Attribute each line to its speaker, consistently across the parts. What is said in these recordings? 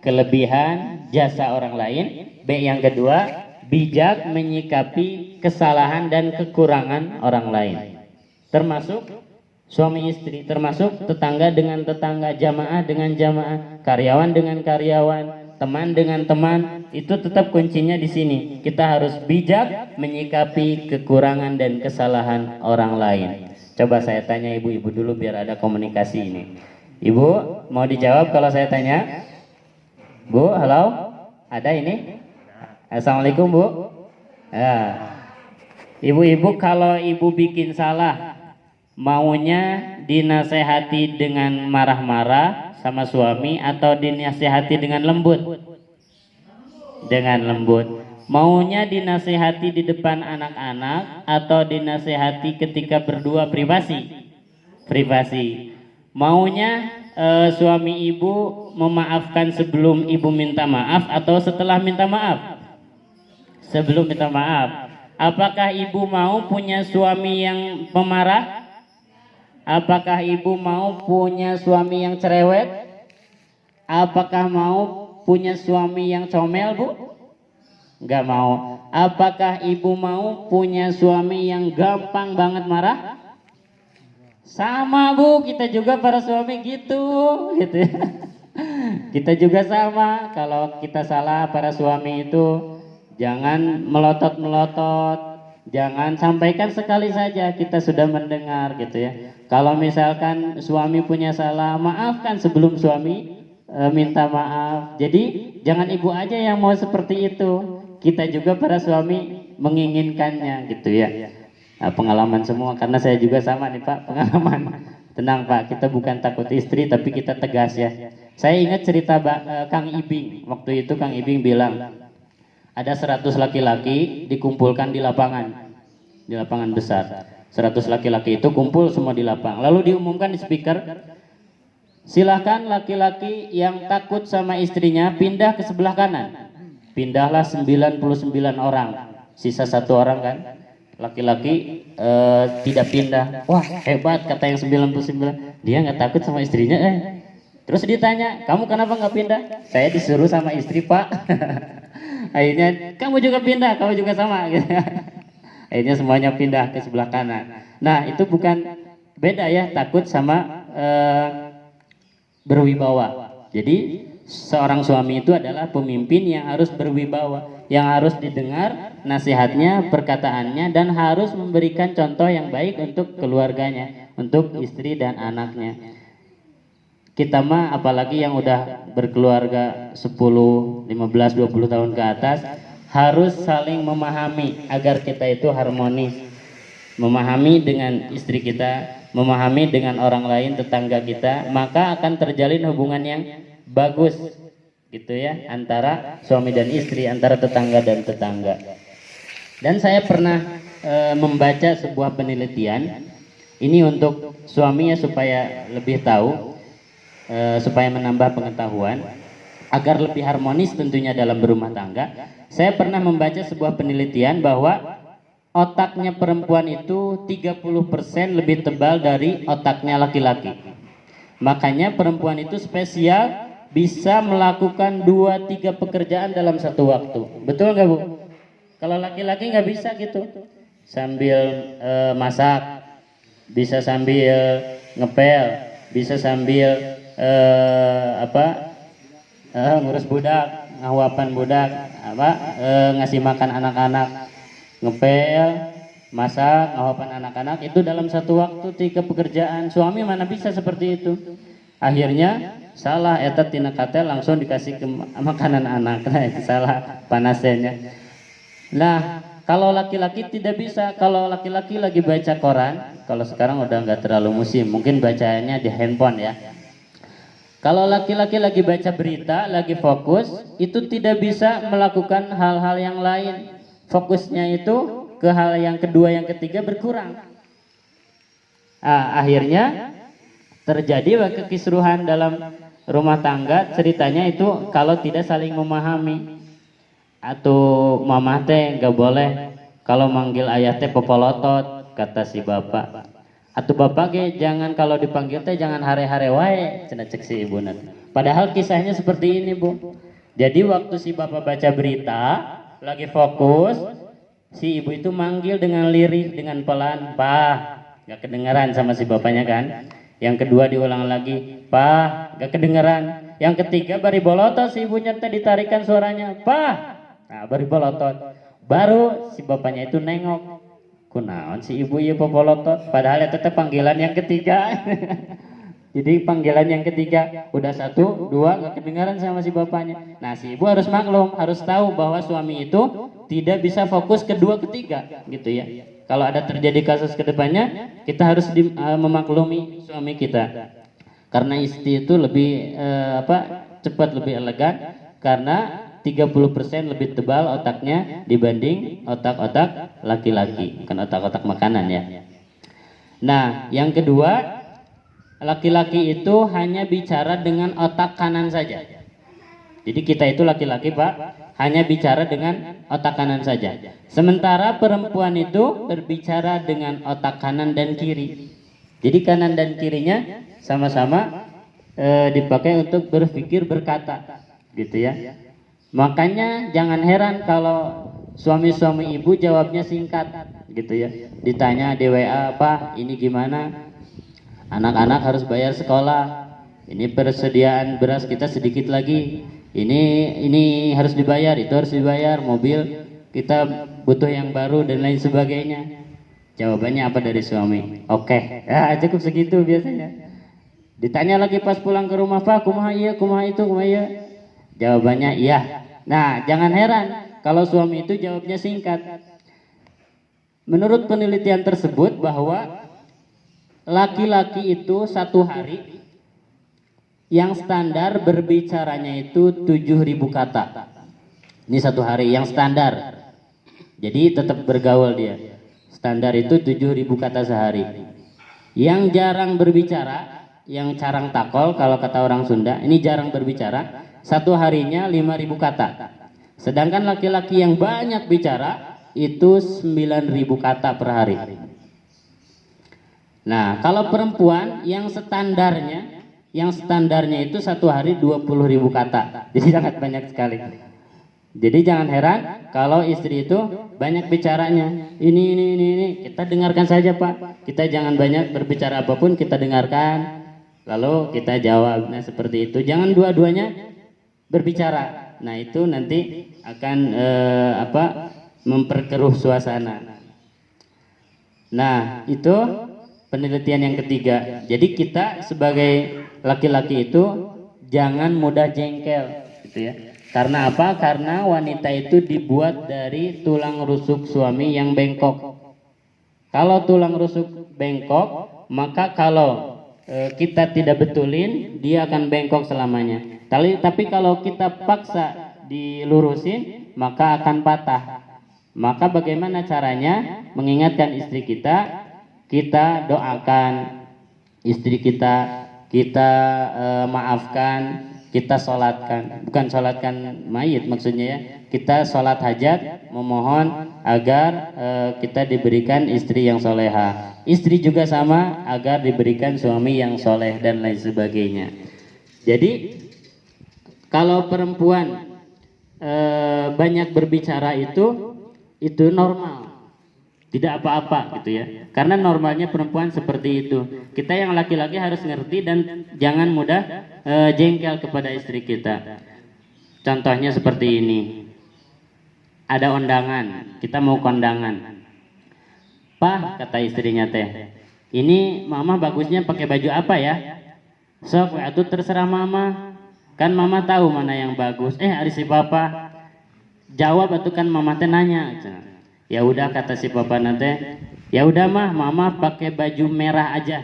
Speaker 1: kelebihan jasa orang lain. B yang kedua, bijak menyikapi kesalahan dan kekurangan orang lain. Termasuk suami istri, termasuk tetangga dengan tetangga, jamaah dengan jamaah, karyawan dengan karyawan, teman dengan teman. Itu tetap kuncinya di sini. Kita harus bijak menyikapi kekurangan dan kesalahan orang lain. Coba saya tanya ibu-ibu dulu biar ada komunikasi ini. Ibu, mau dijawab kalau saya tanya? Bu, halo? Ada ini? Assalamualaikum, Bu. Ya. Ibu-ibu, kalau ibu bikin salah, maunya dinasehati dengan marah-marah sama suami atau dinasehati dengan lembut? Dengan lembut. Maunya dinasehati di depan anak-anak atau dinasehati ketika berdua privasi? Privasi. Maunya suami ibu memaafkan sebelum ibu minta maaf atau setelah minta maaf? Sebelum minta maaf. Apakah ibu mau punya suami yang pemarah? Apakah ibu mau punya suami yang cerewet? Apakah mau punya suami yang comel, Bu? Enggak mau. Apakah ibu mau punya suami yang gampang banget marah? Sama, Bu, kita juga para suami gitu ya. Kita juga sama. Kalau kita salah, para suami itu jangan melotot-melotot, jangan sampaikan sekali saja, kita sudah mendengar gitu ya. Kalau misalkan suami punya salah, maafkan sebelum suami minta maaf. Jadi jangan ibu aja yang mau seperti itu, kita juga para suami menginginkannya gitu ya. Nah, pengalaman semua, karena saya juga sama nih Pak, pengalaman. Tenang Pak, kita bukan takut istri tapi kita tegas ya. Saya ingat cerita Kang Ibing. Waktu itu Kang Ibing bilang ada 100 laki-laki dikumpulkan di lapangan besar. 100 laki-laki itu kumpul semua di lapang. Lalu diumumkan di speaker, silahkan laki-laki yang takut sama istrinya pindah ke sebelah kanan. Pindahlah 99 orang, sisa 1 orang kan. Laki-laki tidak pindah. Wah hebat kata yang 99, dia nggak takut sama istrinya. Terus ditanya, kamu kenapa nggak pindah? Saya disuruh sama istri Pak. Akhirnya kamu juga pindah, kamu juga sama. Akhirnya semuanya pindah ke sebelah kanan. Nah itu bukan beda ya, takut sama berwibawa. Jadi seorang suami itu adalah pemimpin yang harus berwibawa, yang harus didengar nasihatnya, perkataannya, dan harus memberikan contoh yang baik untuk keluarganya, untuk istri dan anaknya. Kita mah apalagi yang udah berkeluarga 10, 15, 20 tahun ke atas, harus saling memahami agar kita itu harmonis. Memahami dengan istri kita, memahami dengan orang lain, tetangga kita, maka akan terjalin hubungan yang bagus gitu ya, antara suami dan istri, antara tetangga dan tetangga. Dan saya pernah membaca sebuah penelitian ini untuk suaminya supaya lebih tahu, supaya menambah pengetahuan agar lebih harmonis tentunya dalam berumah tangga. Saya pernah membaca sebuah penelitian bahwa otaknya perempuan itu 30% lebih tebal dari otaknya laki-laki. Makanya perempuan itu spesial, bisa melakukan 2-3 pekerjaan dalam satu waktu. Betul nggak Bu? Kalau laki-laki nggak bisa gitu. Sambil masak, bisa sambil ngepel, bisa sambil ngurus budak, ngawapan budak, ngasih makan anak-anak, ngepel, masak, ngawapan anak-anak, itu dalam satu waktu 3 pekerjaan. Suami mana bisa seperti itu? Akhirnya salah eta tina katel langsung dikasih ke makanan anak. Nah itu salah panasnya. Nah kalau laki-laki tidak bisa. Kalau laki-laki lagi baca koran, kalau sekarang udah nggak terlalu musim, mungkin bacanya di handphone ya. Kalau laki-laki lagi baca berita, lagi fokus, itu tidak bisa melakukan hal-hal yang lain. Fokusnya itu ke hal yang kedua, yang ketiga berkurang. Akhirnya terjadi kekisruhan dalam rumah tangga. Ceritanya itu kalau tidak saling memahami. Atau mamah teh nggak boleh kalau manggil ayah teh popolotot, kata si bapak. Atau bapak ge jangan kalau dipanggil teh jangan hare-hare wae, cenah cek si ibu nanti. Padahal kisahnya seperti ini, Bu. Jadi waktu si bapak baca berita, lagi fokus, si ibu itu manggil dengan lirih, dengan pelan, "Pak." Gak kedengaran sama si bapaknya kan. Yang kedua diulang lagi, "Pak." Gak kedengaran. Yang ketiga bari bolotot, si ibunya tadi ditarikan suaranya, "Pak." Nah, bari bolotot. Baru si bapaknya itu nengok. Kunaon si ibu ieu popolotot, padahal itu teh panggilan yang ketiga. Jadi panggilan yang ketiga udah satu, dua gak kedengaran sama si bapaknya. Nah, si ibu harus maklum, harus tahu bahwa suami itu tidak bisa fokus kedua ketiga, gitu ya. Kalau ada terjadi kasus kedepannya, kita harus memaklumi suami kita. Karena istri itu lebih cepat, lebih elegan, karena 30% lebih tebal otaknya dibanding otak-otak laki-laki, bukan otak-otak makanan ya. Nah, yang kedua, laki-laki itu hanya bicara dengan otak kanan saja. Jadi kita itu laki-laki, Pak, hanya bicara dengan otak kanan saja. Sementara perempuan itu berbicara dengan otak kanan dan kiri. Jadi kanan dan kirinya sama-sama dipakai untuk berpikir, berkata, gitu ya. Makanya jangan heran kalau suami-suami ibu jawabnya singkat, gitu ya. Ditanya di WA, "Pak, ini gimana? Anak-anak harus bayar sekolah. Ini persediaan beras kita sedikit lagi. Ini harus dibayar, itu harus dibayar. Mobil kita butuh yang baru dan lain sebagainya." Jawabannya apa dari suami? Oke. Ya, cukup segitu biasanya. Ditanya lagi pas pulang ke rumah, "Pak, kumaha iya, kumaha itu, kumaha iya?" Jawabannya iya. Nah, jangan heran kalau suami itu jawabnya singkat. Menurut penelitian tersebut bahwa laki-laki itu satu hari yang standar berbicaranya itu 7.000 kata. Ini satu hari yang standar. Jadi tetap bergaul dia. Standar itu 7.000 kata sehari. Yang jarang berbicara, yang carang takol kalau kata orang Sunda, ini jarang berbicara, satu harinya 5.000 kata. Sedangkan laki-laki yang banyak bicara itu 9.000 kata per hari. Nah, kalau perempuan yang standarnya itu satu hari 20.000 kata. Jadi sangat banyak sekali. Jadi jangan heran kalau istri itu banyak bicaranya. Ini kita dengarkan saja, Pak. Kita jangan banyak berbicara apapun, kita dengarkan. Lalu kita jawab. Nah, seperti itu. Jangan dua-duanya berbicara. Nah, itu nanti akan memperkeruh suasana. Nah, itu penelitian yang ketiga. Jadi kita sebagai laki-laki itu jangan mudah jengkel, gitu ya. Karena apa? Karena wanita itu dibuat dari tulang rusuk suami yang bengkok. Kalau tulang rusuk bengkok, maka kalau kita tidak betulin, dia akan bengkok selamanya. Tapi kalau kita paksa dilurusin, maka akan patah. Maka bagaimana caranya mengingatkan istri kita? Kita doakan istri kita, maafkan, kita sholatkan. Bukan sholatkan mayit maksudnya ya. Kita sholat hajat, memohon agar kita diberikan istri yang soleha. Istri juga sama, agar diberikan suami yang soleh dan lain sebagainya. Jadi kalau perempuan banyak berbicara itu normal, tidak apa-apa gitu ya. Karena normalnya perempuan seperti itu. Kita yang laki-laki harus ngerti dan jangan mudah jengkel kepada istri kita. Contohnya seperti ini. Ada undangan, kita mau kondangan. "Pak," kata istrinya teh, "ini mama bagusnya pakai baju apa ya?" "Sok, itu terserah mama. Kan mama tahu mana yang bagus." Ari si papa jawab, itu kan mama teh nanya. "Ya udah," kata si papa nanti, "ya udah mah, mama pakai baju merah aja."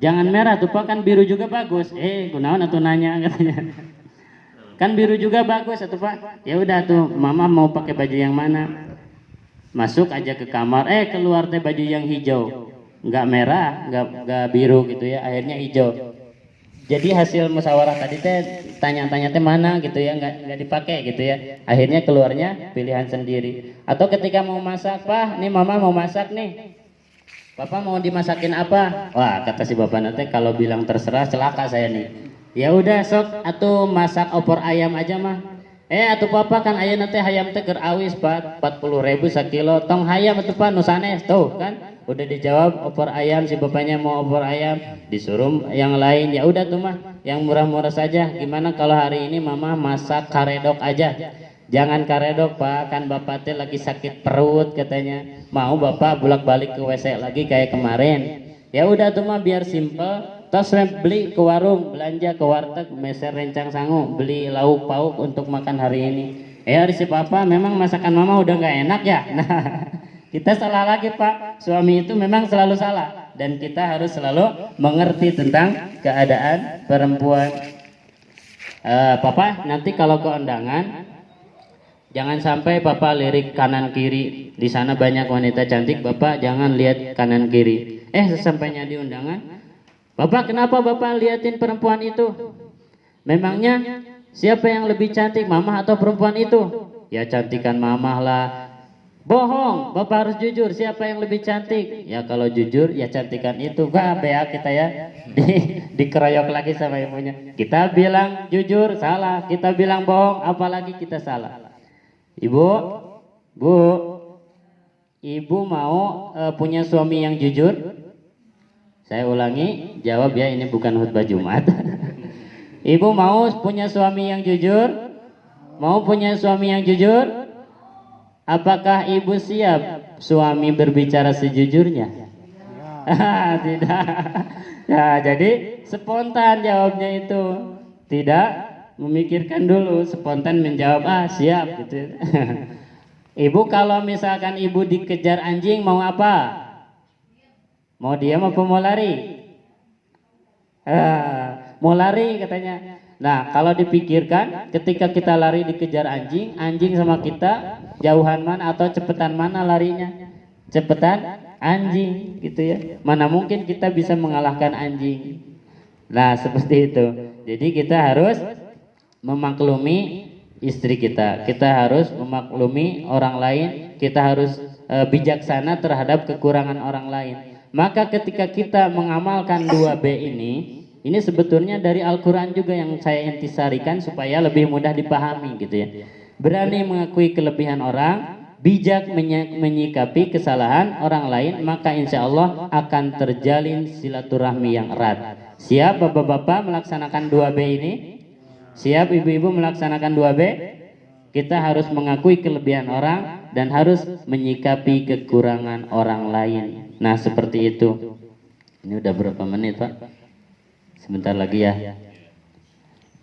Speaker 1: "Jangan merah tuh Pak, kan biru juga bagus." Kunaon atuh nanya katanya. "Kan biru juga bagus atuh Pak." "Ya udah tuh, mama mau pakai baju yang mana?" Masuk aja ke kamar, keluar teh baju yang hijau. Enggak merah, enggak biru gitu ya, akhirnya hijau. Jadi hasil musyawarah tadi teh tanya-tanya teh mana gitu ya, nggak dipakai gitu ya. Akhirnya keluarnya pilihan sendiri. Atau ketika mau masak, "Pak, nih mama mau masak nih. Papa mau dimasakin apa?" Wah, kata si bapak nanti kalau bilang terserah celaka saya nih. Ya udah sok atau masak opor ayam aja mah. Atuh papa kan ayah nanti hayam teh keur awis Pak 40.000 sakilo tong hayam atuh Pak nu sanes tuh kan udah dijawab opor ayam, si bapaknya mau opor ayam, disuruh yang lain. Ya udah tuh mah yang murah-murah saja. Gimana kalau hari ini mama masak karedok aja? Jangan karedok Pak, kan bapak teh lagi sakit perut katanya, mau bapak bolak-balik ke WC lagi kayak kemarin. Ya udah tuh mah biar simple. Tos beli ke warung, belanja ke warteg, meser rencang sangu, beli lauk pauk untuk makan hari ini. Hari si papa memang masakan mama udah nggak enak ya. Nah, kita salah lagi Pak. Suami itu memang selalu salah dan kita harus selalu mengerti tentang keadaan perempuan. Papa nanti kalau ke undangan jangan sampai papa lirik kanan kiri. Di sana banyak wanita cantik, bapak jangan lihat kanan kiri. Sesampainya di undangan, Bapak kenapa Bapak liatin perempuan itu? Memangnya siapa yang lebih cantik, mama atau perempuan itu? Ya cantikan mama lah. Bohong, Bapak harus jujur, siapa yang lebih cantik? Ya kalau jujur ya cantikan itu. Bea kita ya dikeroyok lagi sama ibunya. Kita bilang jujur salah, kita bilang bohong apalagi kita salah. Ibu, Ibu mau punya suami yang jujur? Saya ulangi, jawab ya, ini bukan khutbah Jumat. Ibu mau punya suami yang jujur? Mau punya suami yang jujur? Apakah ibu siap suami berbicara sejujurnya? Tidak. Ya, jadi spontan jawabnya itu. Tidak memikirkan dulu, spontan menjawab siap gitu. Ibu kalau misalkan ibu dikejar anjing mau apa? Mau diam apa mau lari? Mau lari katanya. Nah kalau dipikirkan ketika kita lari dikejar anjing, anjing sama kita jauhan mana atau cepetan mana larinya? Cepetan anjing gitu ya. Mana mungkin kita bisa mengalahkan anjing. Nah seperti itu. Jadi kita harus memaklumi istri kita. Kita harus memaklumi orang lain. Kita harus bijaksana terhadap kekurangan orang lain. Maka ketika kita mengamalkan 2B ini sebetulnya dari Al-Quran juga yang saya intisarikan supaya lebih mudah dipahami gitu ya. Berani mengakui kelebihan orang, bijak menyikapi kesalahan orang lain, maka insya Allah akan terjalin silaturahmi yang erat. Siap bapak-bapak melaksanakan 2B ini? Siap ibu-ibu melaksanakan 2B? Kita harus mengakui kelebihan orang dan harus menyikapi kekurangan orang lain. Nah seperti itu. Ini udah berapa menit Pak? Sebentar lagi ya.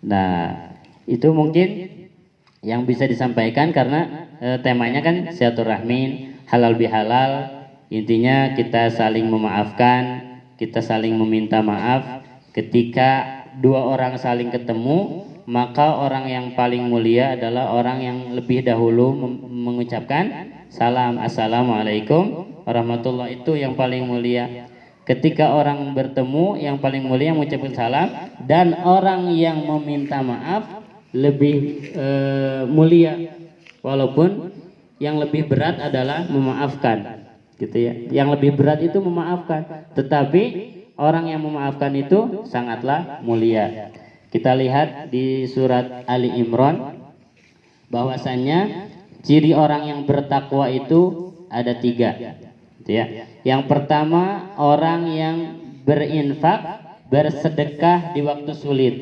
Speaker 1: Nah itu mungkin yang bisa disampaikan karena temanya kan silaturahmi, halal bihalal. Intinya kita saling memaafkan, kita saling meminta maaf. Ketika dua orang saling ketemu, maka orang yang paling mulia adalah orang yang lebih dahulu mengucapkan salam, assalamualaikum warahmatullahi, itu yang paling mulia. Ketika orang bertemu, yang paling mulia mengucapkan salam, dan orang yang meminta maaf lebih mulia, walaupun yang lebih berat adalah memaafkan gitu ya. Yang lebih berat itu memaafkan, tetapi orang yang memaafkan itu sangatlah mulia. Kita lihat di surat Ali Imran bahwasannya ciri orang yang bertakwa itu ada 3 gitu ya. Yang pertama orang yang berinfak, bersedekah di waktu sulit.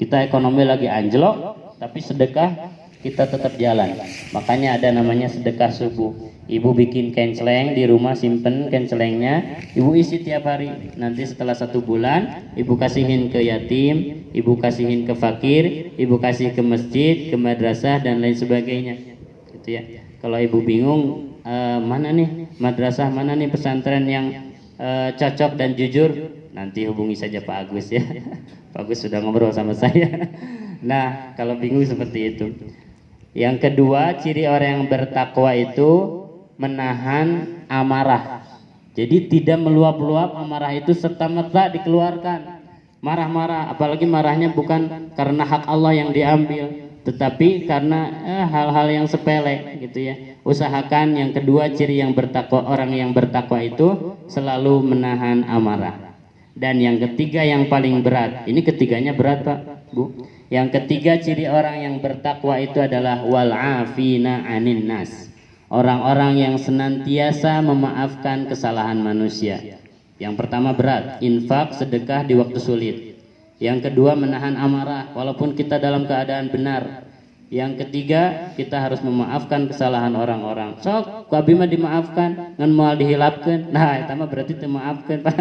Speaker 1: Kita ekonomi lagi anjlok tapi sedekah kita tetap jalan. Makanya ada namanya sedekah subuh. Ibu bikin kenceleng di rumah, simpen kencelengnya, ibu isi tiap hari. Nanti setelah 1 bulan, ibu kasihin ke yatim, ibu kasihin ke fakir, ibu kasih ke masjid, ke madrasah dan lain sebagainya. Gitu ya. Kalau ibu bingung mana nih madrasah, mana nih pesantren yang cocok dan jujur, nanti hubungi saja Pak Agus ya. Pak Agus sudah ngobrol sama saya. Nah, kalau bingung seperti itu. Yang kedua, ciri orang yang bertakwa itu menahan amarah. Jadi tidak meluap-luap amarah itu serta-merta dikeluarkan. Marah-marah, apalagi marahnya bukan karena hak Allah yang diambil, tetapi karena hal-hal yang sepele gitu ya. Usahakan yang kedua, ciri yang bertakwa, orang yang bertakwa itu selalu menahan amarah. Dan yang ketiga yang paling berat, ini ketiganya berat Pak, Bu. Yang ketiga ciri orang yang bertakwa itu adalah wal afina anin nas. Orang-orang yang senantiasa memaafkan kesalahan manusia. Yang pertama berat, infak sedekah di waktu sulit. Yang kedua menahan amarah walaupun kita dalam keadaan benar. Yang ketiga kita harus memaafkan kesalahan orang-orang. Sok ku abdi mah dimaafkan ngan moal dihilapkeun. Nah eta mah berarti teu maafkeun Pak.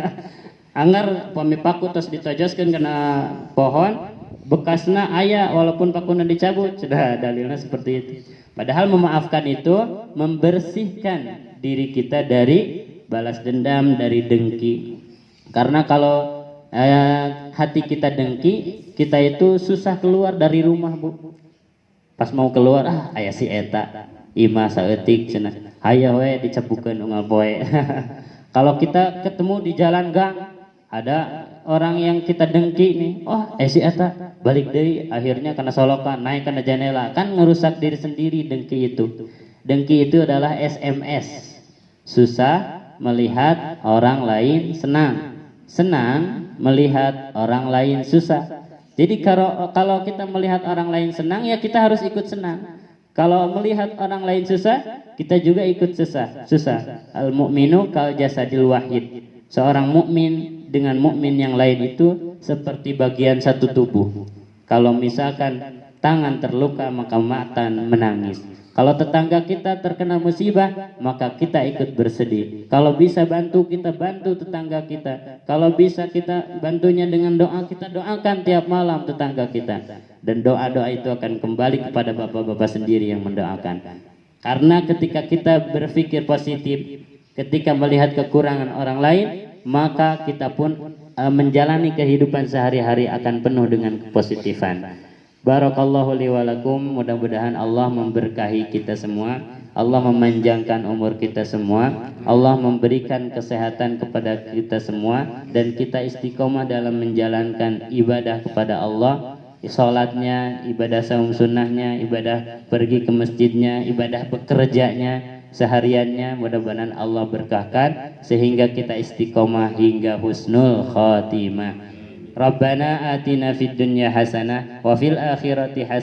Speaker 1: Anggar pami paku tos ditojoskeun kana pohon, bekasna aya walaupun pakuna dicabut. Sudah dalilnya seperti itu. Padahal memaafkan itu membersihkan diri kita dari balas dendam, dari dengki. Karena kalau hati kita dengki, kita itu susah keluar dari rumah, Bu. Pas mau keluar, aya si eta ima saeutik cenah. Hayo we dicepukeun unggal poe. Kalau kita ketemu di jalan gang, ada orang yang kita dengki nih, si eta balik deui, akhirnya kena solokan, naik kena jendela, kan ngerusak diri sendiri. Dengki itu adalah SMS, susah melihat orang lain senang, senang melihat orang lain susah. Jadi kalau kita melihat orang lain senang, ya kita harus ikut senang. Kalau melihat orang lain susah, kita juga ikut susah. Al mu'minu kal jasadil wahid. Seorang mukmin dengan mukmin yang lain itu seperti bagian satu tubuh. Kalau misalkan tangan terluka maka mata menangis. Kalau tetangga kita terkena musibah maka kita ikut bersedih. Kalau bisa bantu kita bantu tetangga kita. Kalau bisa kita bantunya dengan doa, kita doakan tiap malam tetangga kita. Dan doa-doa itu akan kembali kepada bapak-bapak sendiri yang mendoakan. Karena ketika kita berpikir positif, ketika melihat kekurangan orang lain, maka kita pun menjalani kehidupan sehari-hari akan penuh dengan kepositifan. Barakallahu li wa lakum, mudah-mudahan Allah memberkahi kita semua, Allah memanjangkan umur kita semua, Allah memberikan kesehatan kepada kita semua, dan kita istiqomah dalam menjalankan ibadah kepada Allah, sholatnya, ibadah saum sunnahnya, ibadah pergi ke masjidnya, ibadah bekerjanya, sehariannya. Mudah-mudahan Allah berkahkan sehingga kita istiqomah hingga husnul khotimah. Rabbana atina fid dunya hasanah wa fil akhirati hasanah